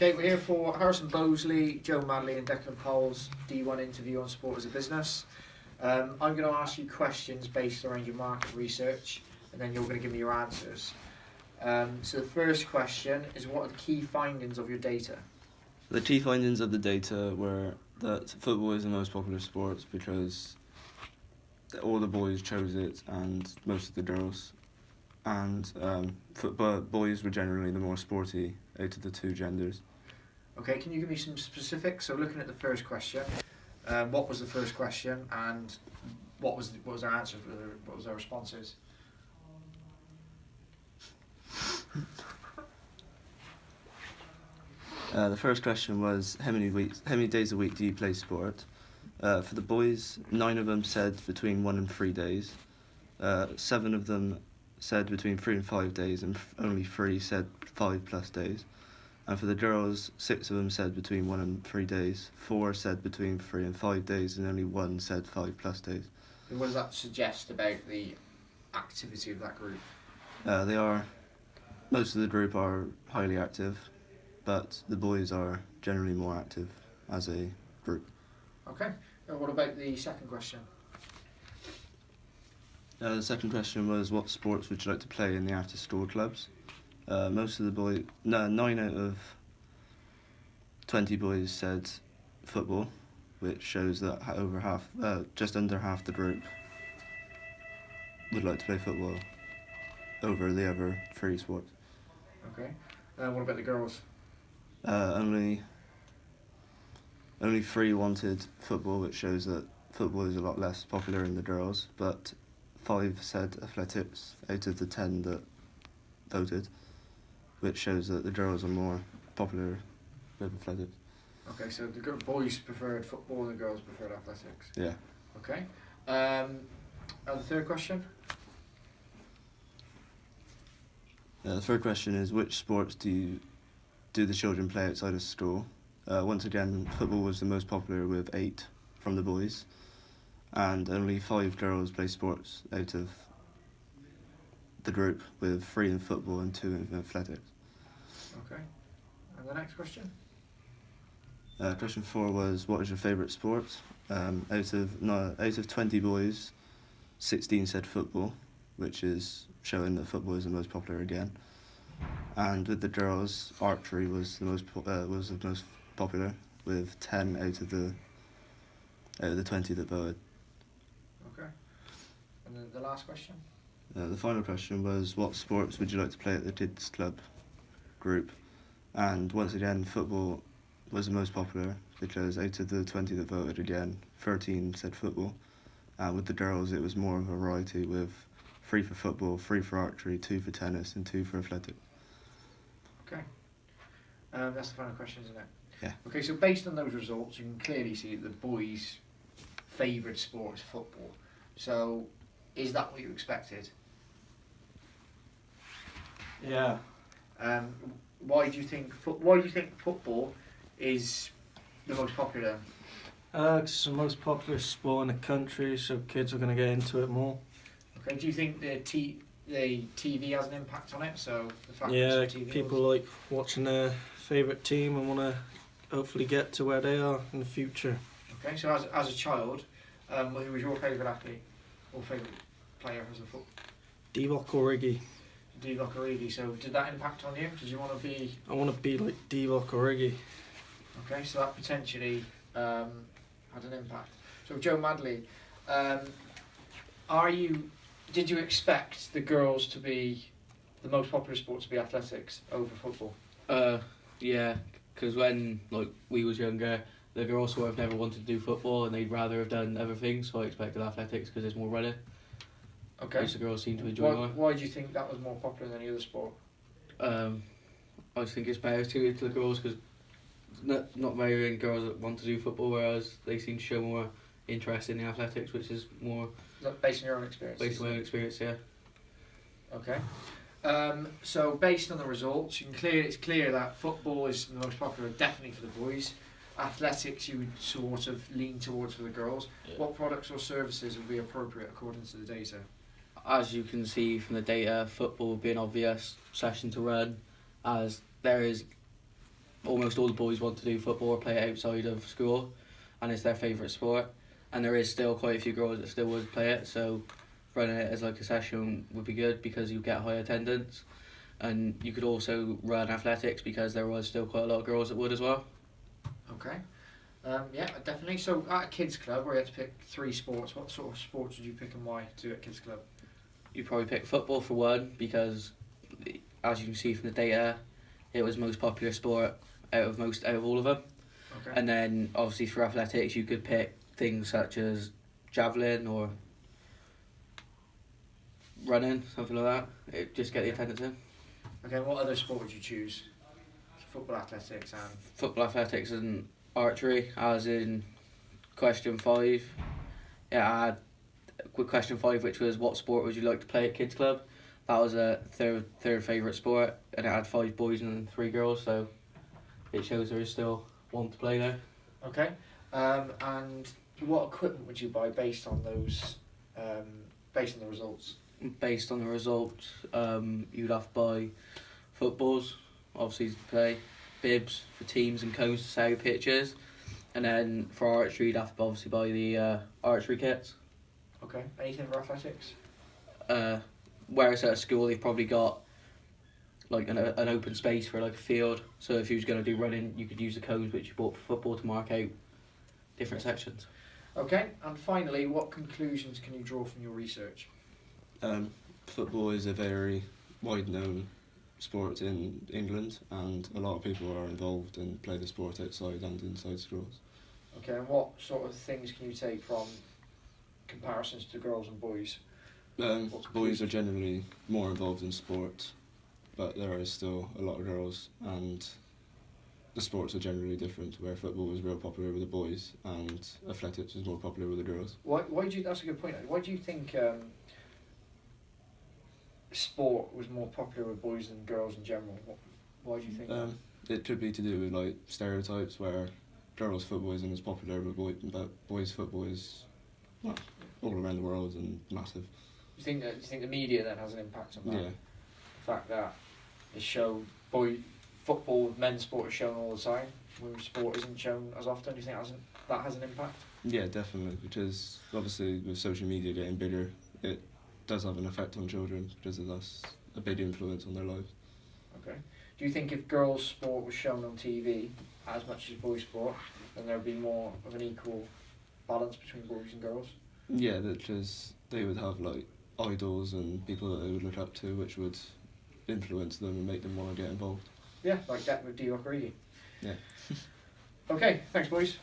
Okay, we're here for Harrison Bosley, Joe Madley and Declan Powell's D1 interview on sport as a business. I'm going to ask you questions based around your market research, and then you're going to give me your answers. So the first question is, what are the key findings of your data? The key findings of the data were that football is the most popular sport because all the boys chose it and most of the girls. And boys were generally the more sporty out of the two genders. Okay, can you give me some specifics? So looking at the first question, what was the first question and what was our answer? What was our responses? The first question was how many days a week do you play sport? For the boys, 9 of them said between 1 and 3 days. 7 of them said between 3 and 5 days, and only 3 said 5+ days. And for the girls, 6 of them said between 1 and 3 days, 4 said between 3 and 5 days, and only 1 said 5+ days. And what does that suggest about the activity of that group? Most of the group are highly active, but the boys are generally more active as a group. Okay, and what about the second question? The second question was, what sports would you like to play in the after-school clubs? Most of the boys, 9 out of 20 boys said football, which shows that just under half the group would like to play football over the other 3 sports. Okay, what about the girls? Only 3 wanted football, which shows that football is a lot less popular in the girls, but 5 said athletics out of the 10 that voted, which shows that the girls are more popular with athletics. Okay, so the boys preferred football and the girls preferred athletics. Yeah. Okay. The third question? The third question is, which sports do the children play outside of school? Once again, football was the most popular with 8 from the boys, and only 5 girls play sports out of the group, with 3 in football and 2 in athletics. Okay. And the next question? Question 4 was, what is your favourite sport? Out of 20 boys, 16 said football, which is showing that football is the most popular again. And with the girls, archery was the most popular, with 10 out of the 20 that voted. Okay. And then the last question? The final question was, what sports would you like to play at the kids club group? And once again, football was the most popular because out of the 20 that voted again, 13 said football. And with the girls, it was more of a variety, with 3 for football, 3 for archery, 2 for tennis, and 2 for athletics. Okay. That's the final question, isn't it? Yeah. Okay, so based on those results, you can clearly see that the boys' favoured sport is football. So, is that what you expected? Yeah. Why do you think football is the most popular? It's the most popular sport in the country, so kids are going to get into it more. Okay, do you think the TV has an impact on it? So the fact Yeah, that TV people like watching their favourite team and want to hopefully get to where they are in the future. Okay, so as a child, who was your favourite athlete or favourite player as a football? Divock Origi. Divock Origi. So did that impact on you? Did you want to be? I want to be like Divock Origi. Okay, so that potentially had an impact. So Joe Madley, did you expect the girls to be the most popular sport to be athletics over football? Yeah, because when we was younger, the girls sort of never wanted to do football and they'd rather have done other things, so I expected athletics because there's more running. Okay. Which the girls seem to enjoy more. Why do you think that was more popular than any other sport? I just think it's better suited to the girls because not very many girls that want to do football, whereas they seem to show more interest in the athletics, which is more based on your own experience. Based on my own experience, yeah. Okay. So based on the results, it's clear that football is the most popular, definitely for the boys. Athletics, you would sort of lean towards for the girls. Yeah. What products or services would be appropriate according to the data? As you can see from the data, football would be an obvious session to run, as there is almost all the boys want to do football or play it outside of school, and it's their favourite sport. And there is still quite a few girls that still would play it, so running it as like a session would be good because you get high attendance. And you could also run athletics because there was still quite a lot of girls that would as well. Okay. Yeah, definitely. So at a kids club where you had to pick 3 sports, what sort of sports would you pick and why to do at kids club? You'd probably pick football for one because, as you can see from the data, it was the most popular sport out of all of them. Okay. And then obviously for athletics you could pick things such as javelin or running, something like that. It just get the attendance in. Okay, and what other sport would you choose? Football, athletics, and Football, athletics and archery, as in question 5. Yeah, I had with question 5, which was what sport would you like to play at kids club? That was a third favourite sport, and it had 5 boys and 3 girls, so it shows there is still one to play there. okay. And what equipment would you buy based on those, based on the results? Based on the results, you'd have to buy footballs, obviously to play, bibs for teams and cones to set out pitches, and then for archery you'd have to obviously buy the archery kits. Okay. Anything for athletics? Where it's at a school, they've probably got like an open space for like a field. So if you was going to do running, you could use the cones which you bought for football to mark out different sections. Okay. And finally, what conclusions can you draw from your research? Football is a very wide-known sport in England, and a lot of people are involved and play the sport outside and inside schools. Okay. And what sort of things can you take from comparisons to girls and boys? Boys are generally more involved in sport, but there is still a lot of girls, and the sports are generally different, where football was real popular with the boys and athletics was more popular with the girls. Why do you? That's a good point. Why do you think sport was more popular with boys than girls in general? Why do you think that? It could be to do with like stereotypes, where girls football isn't as popular with but boys football is all around the world and massive. Do you think the media then has an impact on that? Yeah. The fact that they show football, men's sport is shown all the time, women's sport isn't shown as often. Do you think that has an impact? Yeah, definitely, because obviously with social media getting bigger, it does have an effect on children because that's a big influence on their lives. Okay. Do you think if girls' sport was shown on TV as much as boys' sport, then there would be more of an equal balance between boys and girls? Yeah, because they would have like idols and people that they would look up to, which would influence them and make them want to get involved. Yeah, like that with Divock Origi. Yeah. Okay, thanks boys.